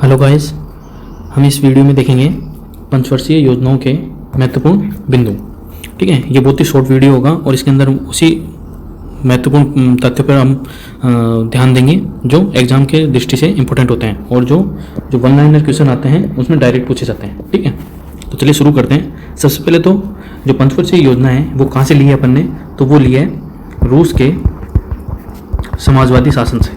Hello guys, हम इस video में देखेंगे पंचवर्षीय योजनाओं के महत्वपूर्ण बिंदु। ठीक है, ये बहुत ही शॉर्ट वीडियो होगा और इसके अंदर उसी महत्वपूर्ण तथ्य पर हम ध्यान देंगे जो एग्जाम के दृष्टि से इंपॉर्टेंट होते हैं और जो वन लाइनर क्वेश्चन आते हैं उसमें डायरेक्ट पूछे जाते हैं। ठीक है, तो चलिए शुरू करते हैं। सबसे पहले तो जो पंचवर्षीय योजना है वो कहाँ से ली है अपन ने, तो वो ली है रूस के समाजवादी शासन से।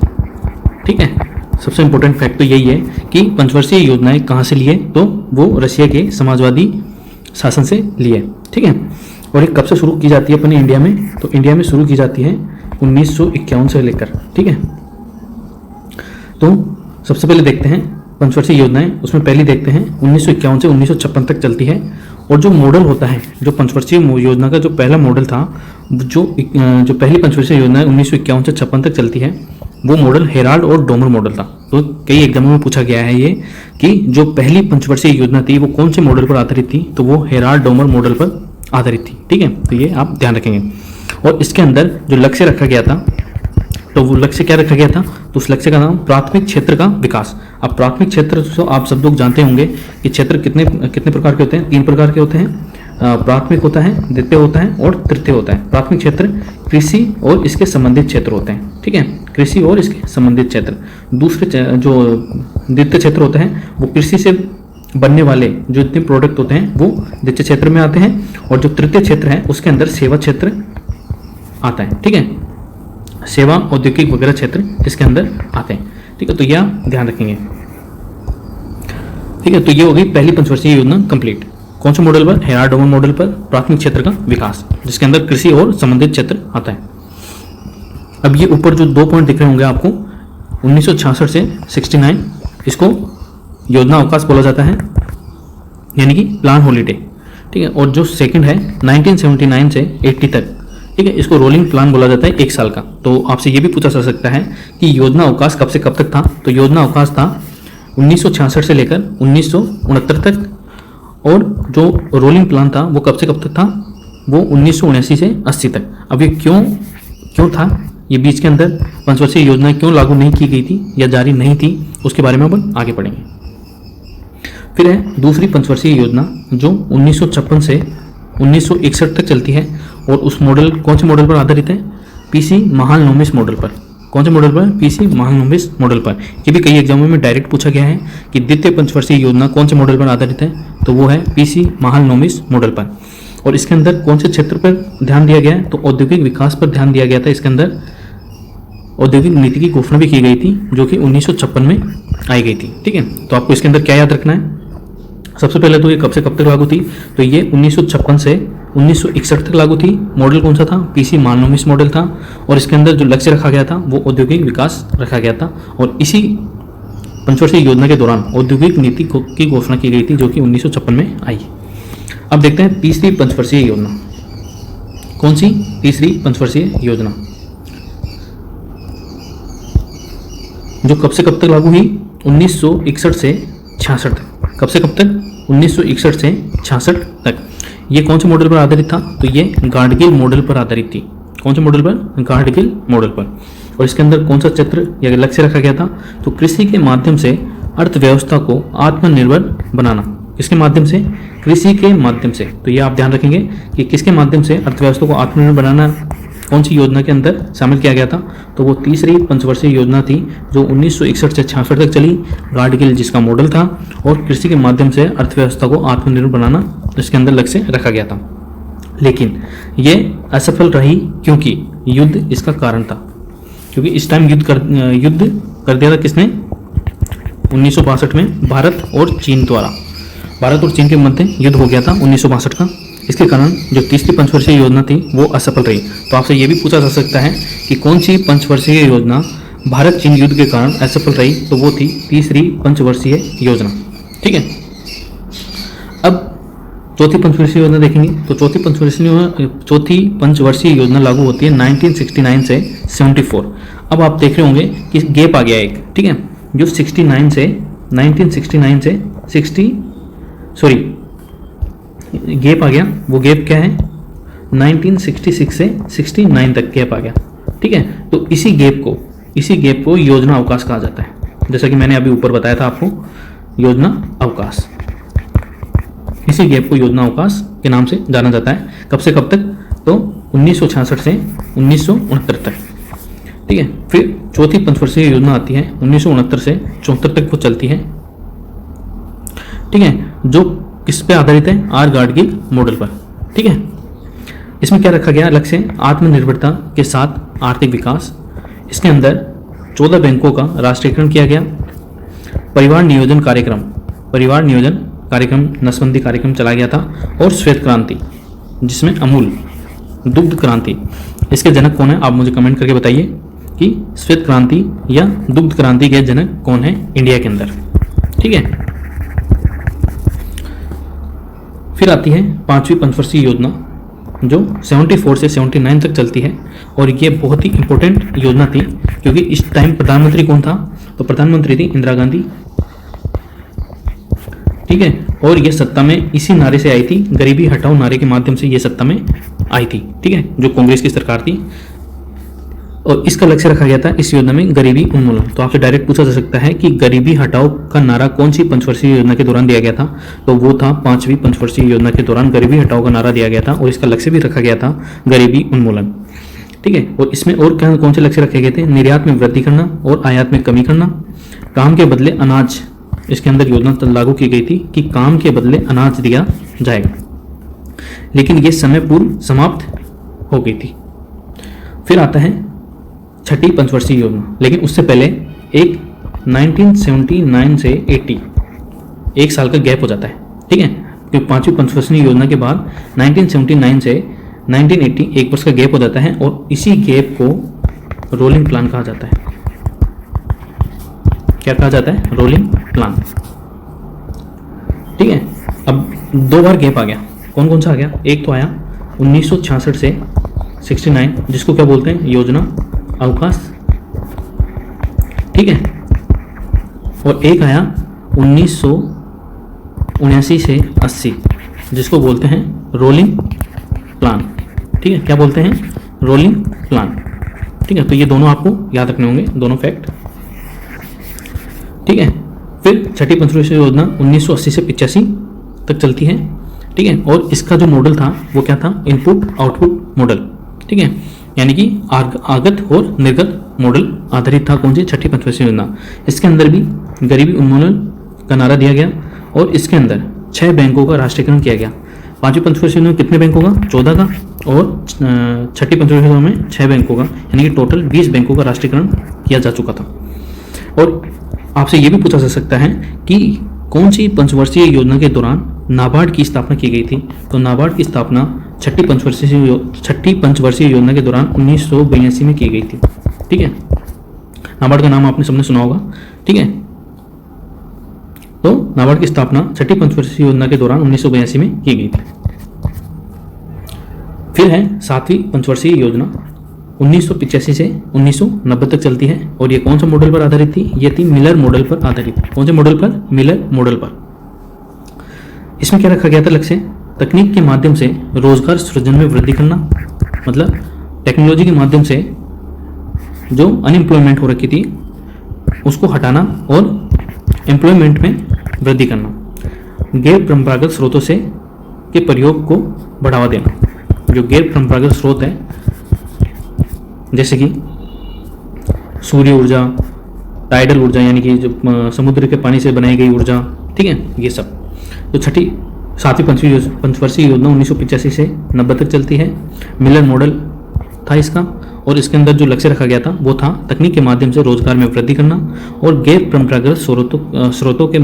ठीक है, सबसे इम्पोर्टेंट फैक्ट तो यही है कि पंचवर्षीय योजनाएं कहाँ से लिए, तो वो रशिया के समाजवादी शासन से लिए। ठीक है, और ये कब से शुरू की जाती है अपने इंडिया में, तो इंडिया में शुरू की जाती है 1951 से लेकर। ठीक है, तो सबसे पहले देखते हैं पंचवर्षीय योजनाएं, उसमें पहली देखते हैं 1951 से 1956 तक चलती है। और जो मॉडल होता है, जो पंचवर्षीय योजना का जो पहला मॉडल था, जो पहली पंचवर्षीय योजना 1951 से 56 तक चलती है, वो मॉडल हेराल्ड और डोमर मॉडल था। तो कई एग्जामों में पूछा गया है ये कि जो पहली पंचवर्षीय योजना थी वो कौन से मॉडल पर आधारित थी, तो वो हेराल्ड डोमर मॉडल पर आधारित थी। ठीक है, तो ये आप ध्यान रखेंगे। और इसके अंदर जो लक्ष्य रखा गया था, तो वो लक्ष्य क्या रखा गया था, तो उस लक्ष्य का नाम प्राथमिक क्षेत्र का विकास। अब प्राथमिक क्षेत्र तो आप सब लोग जानते होंगे कि क्षेत्र कितने प्रकार के होते हैं, 3 प्रकार के होते हैं। प्राथमिक होता है, द्वितीय होता है और तृतीय होता है। प्राथमिक क्षेत्र कृषि और इसके संबंधित क्षेत्र होते हैं। ठीक है, कृषि और इसके संबंधित क्षेत्र। दूसरे जो द्वितीय क्षेत्र होता है वो कृषि से बनने वाले जो इतने प्रोडक्ट होते हैं वो द्वितीय क्षेत्र में आते हैं। और जो तृतीय क्षेत्र है उसके अंदर सेवा क्षेत्र आता है। ठीक है, सेवा औद्योगिक वगैरह क्षेत्र इसके अंदर आते हैं। ठीक है, तो यह ध्यान रखेंगे। ठीक है, तो ये हो गई पहली पंचवर्षीय योजना कंप्लीट। कौन से मॉडल पर, हेराल्ड डोमर मॉडल पर, प्राथमिक क्षेत्र का विकास, जिसके अंदर कृषि और संबंधित क्षेत्र आता है। अब ये ऊपर जो 2 पॉइंट दिख रहे होंगे आपको, 1966 से 69, इसको योजना अवकाश बोला जाता है, यानी कि प्लान हॉलीडे। ठीक है, और जो सेकंड है 1979 से 80 तक, ठीक है, इसको रोलिंग प्लान बोला जाता है, 1 साल का। तो आपसे ये भी पूछा जा सकता है कि योजना अवकाश कब से कब तक था, तो योजना अवकाश था 1966 से लेकर 1969 तक। और जो रोलिंग प्लान था वो कब से कब तक था, वो 1979 से 80 तक। अब ये क्यों था, ये बीच के अंदर पंचवर्षीय योजना क्यों लागू नहीं की गई थी या जारी नहीं थी, उसके बारे में अपन आगे पढ़ेंगे। फिर है दूसरी पंचवर्षीय योजना जो 1956 से 1961 तक चलती है। और उस मॉडल, कौन से मॉडल पर आधारित है, पीसी महालनोबिस मॉडल पर। कौन से मॉडल पर, पीसी महालनोबिस मॉडल पर। ये भी कई एग्जामों में डायरेक्ट पूछा गया है कि द्वितीय पंचवर्षीय योजना कौन से मॉडल पर आधारित है, तो वो है पीसी महालनोबिस मॉडल पर। और इसके अंदर कौन से क्षेत्र पर ध्यान दिया गया है, तो औद्योगिक विकास पर ध्यान दिया गया था। इसके अंदर औद्योगिक नीति की घोषणा भी की गई थी जो कि 1956 में आई गई थी। ठीक है, तो आपको इसके अंदर क्या याद रखना है, सबसे पहले तो ये कब से कब तक लागू थी, तो ये 1956 से 1961 तक लागू थी। मॉडल कौन सा था, पीसी महालनोबिस मॉडल था। और इसके अंदर जो लक्ष्य रखा गया था वो औद्योगिक विकास रखा गया था। और इसी पंचवर्षीय योजना के दौरान औद्योगिक नीति की घोषणा की गई थी जो कि 1956 में आई। अब देखते हैं तीसरी पंचवर्षीय योजना। कौन सी तीसरी पंचवर्षीय योजना, जो कब से कब तक लागू हुई, 1961 से 66 तक। कब से कब तक, 1961 से 66 तक। ये कौन से मॉडल पर आधारित था, तो ये गाडगिल मॉडल पर आधारित थी। कौन से मॉडल पर, गाडगिल मॉडल पर। और इसके अंदर कौन सा क्षेत्र या लक्ष्य रखा गया था, तो कृषि के माध्यम से अर्थव्यवस्था को आत्मनिर्भर बनाना। किसके माध्यम से, कृषि के माध्यम से। तो ये आप ध्यान रखेंगे कि किसके माध्यम से अर्थव्यवस्था को आत्मनिर्भर बनाना कौन सी योजना के अंदर शामिल किया गया था, तो वो तीसरी पंचवर्षीय योजना थी जो 1961 से 66 तक चली। गाडगिल जिसका मॉडल था, और कृषि के माध्यम से अर्थव्यवस्था को आत्मनिर्भर बनाना इसके अंदर लक्ष्य रखा गया था। लेकिन ये असफल रही क्योंकि युद्ध इसका कारण था। क्योंकि इस टाइम युद्ध कर दिया था किसने, 1962 में भारत और चीन द्वारा। भारत और चीन के मध्य युद्ध हो गया था 1962 का। इसके कारण जो तीसरी पंचवर्षीय योजना थी वो असफल रही। तो आपसे ये भी पूछा जा सकता है कि कौन सी पंचवर्षीय योजना भारत चीन युद्ध के कारण असफल रही, तो वो थी तीसरी पंचवर्षीय योजना। ठीक है, अब चौथी पंचवर्षीय योजना देखेंगे। तो चौथी पंचवर्षीय योजना लागू होती है 1969 से 74। अब आप देख रहे होंगे कि गैप आ गया एक। ठीक है, जो 1969 से 60 गैप आ गया, वो गैप क्या है, 1966 से 69 तक गैप आ गया। ठीक है, तो इसी गैप को योजना अवकाश कहा जाता है। जैसा कि मैंने अभी ऊपर बताया था आपको, योजना अवकाश। इसी गैप को योजना अवकाश के नाम से जाना जाता है। कब से कब तक? तो 1966 से 1969 तक। ठीक है। फिर चौथी पंचवर्षीय योजना आती है 1969 से 74 तक वो चलती है। ठीक है, जो किस पे आधारित है? आर गाडगिल मॉडल पर। ठीक है। इसमें क्या रखा गया लक्ष्य? आत्मनिर्भरता के साथ आर्थिक विकास। इसके अंदर 14 बैंकों का राष्ट्रीयकरण किया गया। परिवार नियोजन कार्यक्रम नसबंदी कार्यक्रम चला गया था। और श्वेत क्रांति, जिसमें अमूल, दुग्ध क्रांति, इसके जनक कौन है? आप मुझे कमेंट करके बताइए कि श्वेत क्रांति या दुग्ध क्रांति के जनक कौन है इंडिया के अंदर। ठीक है। फिर आती है पांचवी पंचवर्षीय योजना, जो 74 से 79 तक चलती है। और ये बहुत ही इंपॉर्टेंट योजना थी, क्योंकि इस टाइम प्रधानमंत्री कौन था? तो प्रधानमंत्री थी इंदिरा गांधी। ठीक है। और ये सत्ता में इसी नारे से आई थी, गरीबी हटाओ नारे के माध्यम से ये सत्ता में आई थी। ठीक है, जो कांग्रेस की सरकार थी। और इसका लक्ष्य रखा गया था इस योजना में गरीबी उन्मूलन। तो आपसे डायरेक्ट पूछा जा सकता है कि गरीबी हटाओ का नारा कौन सी पंचवर्षीय योजना के दौरान दिया गया था? तो वो था पांचवी पंचवर्षीय योजना के दौरान गरीबी हटाओ का नारा दिया गया था। और इसका लक्ष्य भी रखा गया था गरीबी उन्मूलन। ठीक है। और इसमें और कौन से लक्ष्य रखे गए थे? निर्यात में वृद्धि करना और आयात में कमी करना। काम के बदले अनाज, इसके अंदर योजना लागू की गई थी कि काम के बदले अनाज दिया जाएगा, लेकिन ये समय पूर्व समाप्त हो गई थी। फिर आता है छठी पंचवर्षीय योजना, लेकिन उससे पहले एक 1979 से 80 एक साल का गैप हो जाता है। ठीक है, क्योंकि पांचवी पंचवर्षीय योजना के बाद 1979 से 1980 एक वर्ष का गैप हो जाता है। और इसी गैप को रोलिंग प्लान कहा जाता है। क्या कहा जाता है? Rolling plan. ठीक है। अब 2 बार गैप आ गया। कौन कौन सा आ गया? एक तो आया 1966 से 69, जिसको क्या बोलते हैं? योजना अवकाश। ठीक है। और एक आया 1979 से 80, जिसको बोलते हैं रोलिंग प्लान। ठीक है, क्या बोलते हैं? Rolling plan. ठीक है, तो ये दोनों आपको याद रखने होंगे, दोनों फैक्ट। ठीक है। फिर छठी पंचवर्षीय योजना 1980 से 85 तक चलती है। ठीक है। और इसका जो मॉडल था वो क्या था? Input output model. ठीक है, यानी कि आगत और निर्गत मॉडल आधारित था। कौन सी? छठी पंचवर्षीय योजना। इसके अंदर भी गरीबी उन्मूलन का नारा दिया गया। और इसके अंदर 6 बैंकों का राष्ट्रीयकरण किया गया। पांचवी पंचवर्षीय योजना में कितने बैंकों का? 14 का। और छठी पंचवर्षीय योजना में 6 बैंकों का, यानी कि टोटल 20 बैंकों का राष्ट्रीयकरण किया जा चुका था। और आपसे ये भी पूछा जा सकता है कि कौन सी पंचवर्षीय योजना के दौरान नाबार्ड की स्थापना की गई थी? तो नाबार्ड की स्थापना छठी पंचवर्षीय योजना के दौरान 1982 में की गई थी। ठीक है, नाबार्ड का नाम आपने सबने सुना होगा। ठीक है, तो नाबार्ड की स्थापना छठी पंचवर्षीय योजना के दौरान 1982 में की गई थी। फिर है सातवीं पंचवर्षीय योजना, 1985 से 1990 तक चलती है। और ये कौन सा मॉडल पर आधारित थी? ये थी मिलर मॉडल पर आधारित। कौन से मॉडल पर? मिलर मॉडल पर। इसमें क्या रखा गया था लक्ष्य? तकनीक के माध्यम से रोजगार सृजन में वृद्धि करना, मतलब टेक्नोलॉजी के माध्यम से जो अनएम्प्लॉयमेंट हो रखी थी उसको हटाना और एम्प्लॉयमेंट में वृद्धि करना। गैर परंपरागत स्रोतों से के प्रयोग को बढ़ावा देना। जो गैर परंपरागत स्रोत है, जैसे कि सूर्य ऊर्जा, टाइडल ऊर्जा, यानी कि जो समुद्र के पानी से बनाई गई ऊर्जा। ठीक है, ये सब। तो सातवीं पंचवर्षीय योजना 1985 से 90 तक चलती है। मिलर मॉडल था इसका। और इसके अंदर जो लक्ष्य रखा गया था वो था तकनीक के माध्यम से रोजगार में वृद्धि करना और गैर परंपरागत स्रोतों के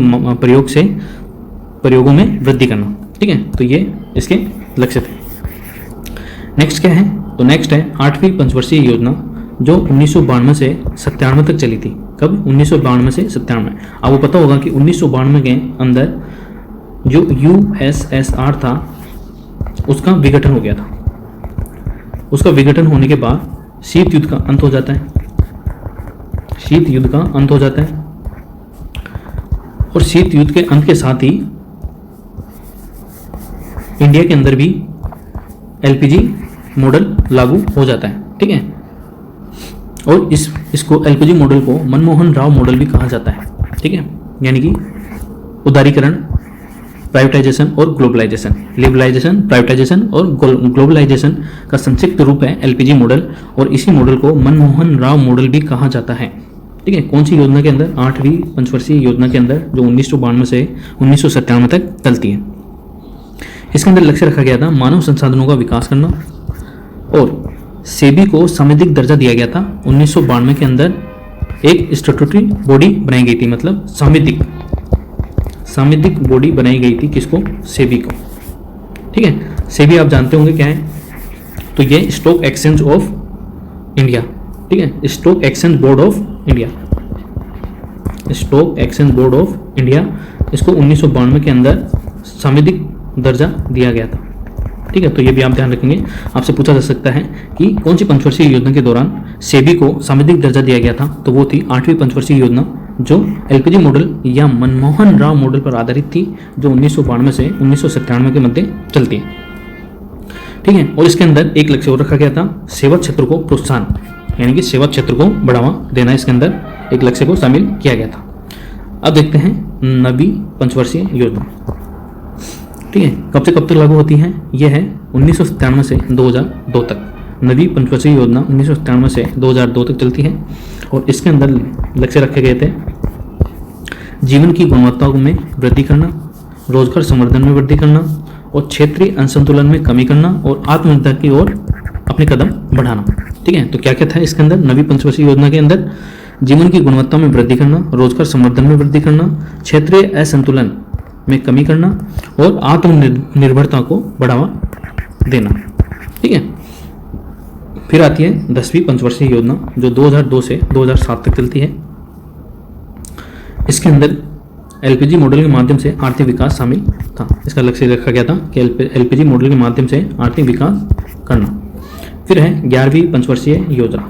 प्रयोगों में वृद्धि करना। ठीक है, तो ये इसके लक्ष्य थे। नेक्स्ट क्या है? तो नेक्स्ट है आठवीं पंचवर्षीय योजना, जो 1992 से 97 तक चली थी। कब? 1992 से 97। आपको पता होगा कि 1992 के अंदर जो USSR था उसका विघटन हो गया था। उसका विघटन होने के बाद शीत युद्ध का अंत हो जाता है। शीत युद्ध का अंत हो जाता है। और शीत युद्ध के अंत के साथ ही इंडिया के अंदर भी LPG मॉडल लागू हो जाता है। ठीक है, और इसको एलपीजी मॉडल को मनमोहन राव मॉडल भी कहा जाता है, ठीक है। यानी कि उदारीकरण, प्राइवेटाइजेशन और ग्लोबलाइजेशन, लिबरलाइजेशन, प्राइवेटाइजेशन और ग्लोबलाइजेशन का संक्षिप्त रूप है एलपीजी मॉडल, और इसी मॉडल को मनमोहन राव मॉडल भी कहा जाता है, ठीक है। कौन सी योजना के अंदर? 8वीं पंचवर्षीय योजना के अंदर, जो 1992 से 1997 तक चलती है। इसके अंदर लक्ष्य रखा गया था मानव संसाधनों का विकास करना, और सेबी को सांविधिक दर्जा दिया गया था। 1992 के अंदर एक स्टैट्यूटरी बॉडी बनाई गई थी, मतलब सांविधिक बॉडी बनाई गई थी। किसको? सेबी को, ठीक है। सेबी आप जानते होंगे क्या है, तो ये स्टॉक एक्सचेंज ऑफ इंडिया, ठीक है, stock exchange board of India, stock exchange board of India. इसको 1992 के अंदर सांविधिक दर्जा दिया गया था, ठीक है। तो ये भी आप ध्यान रखेंगे, आपसे पूछा जा सकता है कि कौन सी पंचवर्षीय योजना के दौरान सेबी को सांविधिक दर्जा दिया गया था, तो वो थी 8वीं पंचवर्षीय योजना, जो एलपीजी मॉडल या मनमोहन राव मॉडल पर आधारित थी, जो 1992 से 1997 के मध्य चलती है, ठीक है। और इसके अंदर एक लक्ष्य और रखा गया था, सेवा क्षेत्र को प्रोत्साहन, यानी कि सेवा क्षेत्र को बढ़ावा देना, इसके अंदर एक लक्ष्य को शामिल किया गया था। अब देखते हैं 9वीं पंचवर्षीय योजना, ठीक है, कब से कब तक लागू होती है? यह है 1997 से 2002 तक। 9वीं पंचवर्षीय योजना 1997 से 2002 तक चलती है, और इसके अंदर लक्ष्य रखे गए थे जीवन की गुणवत्ता में वृद्धि करना, रोजगार संवर्धन में वृद्धि करना, और क्षेत्रीय असंतुलन में कमी करना, और आत्मनिर्भरता की ओर अपने कदम बढ़ाना, ठीक है। तो क्या क्या था इसके अंदर? 9वीं पंचवर्षीय योजना के अंदर जीवन की गुणवत्ता में वृद्धि करना, रोजगार संवर्धन में वृद्धि करना, क्षेत्रीय असंतुलन में कमी करना, और आत्मनिर्भरता को बढ़ावा देना, ठीक है। फिर आती है 10वीं पंचवर्षीय योजना, जो 2002 से 2007 तक चलती है। इसके अंदर एलपीजी मॉडल के माध्यम से आर्थिक विकास शामिल था। इसका लक्ष्य रखा गया था कि एलपीजी मॉडल के माध्यम से आर्थिक विकास करना। फिर है 11वीं पंचवर्षीय योजना,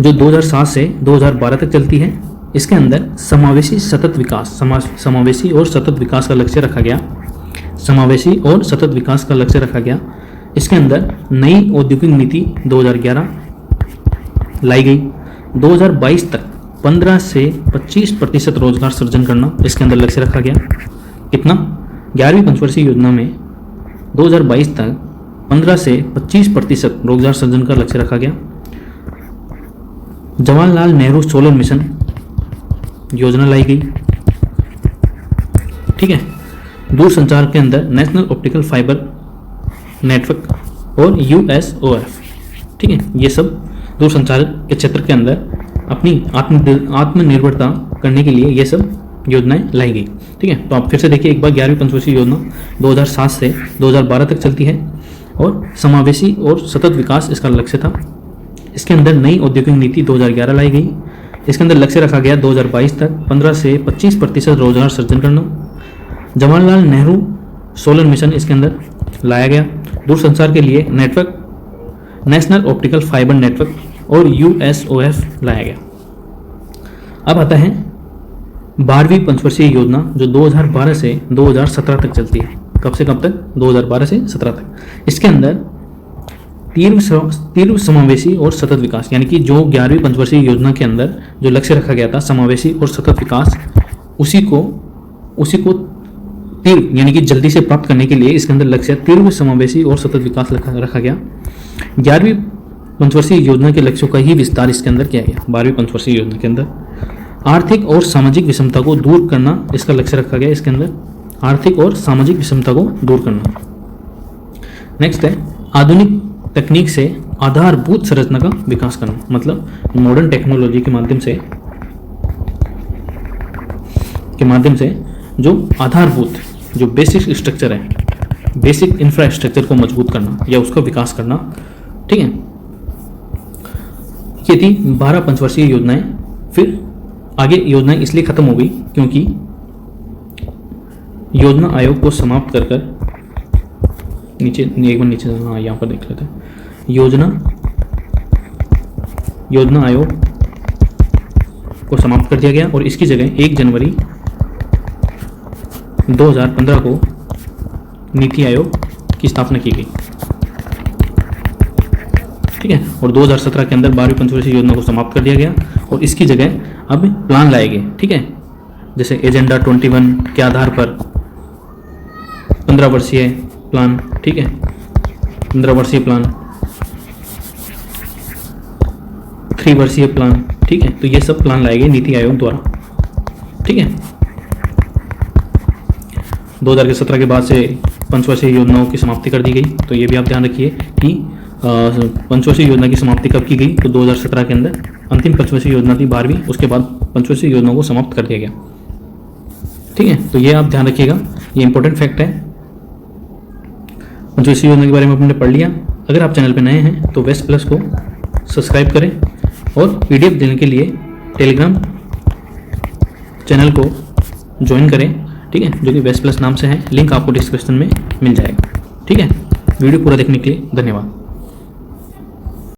जो 2007 से 2012 तक चलती है। इसके अंदर समावेशी सतत विकास, समावेशी और सतत विकास का लक्ष्य रखा गया, समावेशी और सतत विकास का लक्ष्य रखा गया। इसके अंदर नई औद्योगिक नीति 2011 लाई गई। 2022 तक 15 से 25% रोजगार सृजन करना इसके अंदर लक्ष्य रखा गया। कितना? 11वीं पंचवर्षीय योजना में 2022 तक 15 से 25% रोजगार सृजन का लक्ष्य रखा गया। जवाहरलाल नेहरू सोलर मिशन योजना लाई गई, ठीक है। दूरसंचार के अंदर नेशनल ऑप्टिकल फाइबर नेटवर्क और यूएसओएफ, ठीक है, ये सब दूरसंचार के क्षेत्र के अंदर अपनी आत्मनिर्भरता करने के लिए ये सब योजनाएं लाई गई, ठीक है। तो आप फिर से देखिए एक बार 11वीं पंचवर्षीय योजना 2007 से 2012 तक चलती है, और समावेशी और सतत विकास इसका लक्ष्य था। इसके अंदर नई औद्योगिक नीति 2011 लाई गई। इसके अंदर लक्ष्य रखा गया 2022 तक 15 से 25% रोजगार सृजन करना। जवाहरलाल नेहरू सोलर मिशन इसके अंदर लाया गया। दूरसंचार के लिए network, national optical fibre network और यूएसओएफ लाया गया। अब आता है 12वीं पंचवर्षीय योजना, जो 2012 से 2017 तक चलती है। कब से कब तक? 2012 से 17 तक। इसके अंदर तीव्र समावेशी और सतत विकास, यानी कि जो 11वीं पंचवर्षीय योजना के अंदर जो लक्ष्य रखा गया था समावेशी और सतत विकास, उसी को तीव्र यानी कि जल्दी से प्राप्त करने के लिए इसके अंदर लक्ष्य तीव्र समावेशी और सतत विकास रखा गया। 11वीं पंचवर्षीय योजना के लक्ष्यों का ही विस्तार इसके अंदर किया गया। 12वीं पंचवर्षीय योजना के अंदर आर्थिक और सामाजिक विषमता को दूर करना इसका लक्ष्य रखा गया। इसके अंदर आर्थिक और सामाजिक विषमता को दूर करना। नेक्स्ट है आधुनिक तकनीक से आधारभूत संरचना का विकास करना, मतलब मॉडर्न टेक्नोलॉजी के माध्यम से जो आधारभूत, जो बेसिक स्ट्रक्चर है, बेसिक इंफ्रास्ट्रक्चर को मजबूत करना या उसका विकास करना, ठीक है। ये थी 12 पंचवर्षीय योजनाएं। फिर आगे योजनाएं इसलिए खत्म हो गई क्योंकि योजना आयोग को समाप्त कर नीचे एक बार नीचे, हाँ यहाँ पर देख लेते हैं। योजना आयोग को समाप्त कर दिया गया और इसकी जगह 1 जनवरी 2015 को नीति आयोग की स्थापना की गई। ठीक है। और 2017 के अंदर 12वीं पंचवर्षीय योजना को समाप्त कर दिया गया और इसकी जगह अब प्लान लाए गए, ठीक है। जैसे एजेंडा 21 के आधार पर 15 वर्षीय प्लान, ठीक है, 15 वर्षीय प्लान, 3 वर्षीय प्लान, ठीक है। तो ये सब प्लान लाए गए नीति आयोग द्वारा, ठीक है। 2017 के बाद से पंचवर्षीय योजनाओं की समाप्ति कर दी गई। तो ये भी आप ध्यान रखिए कि पंचवर्षीय योजना की समाप्ति कब की गई, तो 2017 के अंदर अंतिम पंचवर्षीय योजना थी 12वीं, उसके बाद पंचवर्षीय योजनाओं को समाप्त कर दिया गया, ठीक है। तो ये आप ध्यान रखिएगा, ये इंपॉर्टेंट फैक्ट है। पंचवर्षीय योजना के बारे में आपने पढ़ लिया। अगर आप चैनल पर नए हैं तो वेस्ट प्लस को सब्सक्राइब करें और PDF देने के लिए टेलीग्राम चैनल को ज्वाइन करें, ठीक है, जो कि वेस्ट प्लस नाम से है। लिंक आपको डिस्क्रिप्शन में मिल जाएगा, ठीक है। वीडियो पूरा देखने के लिए धन्यवाद।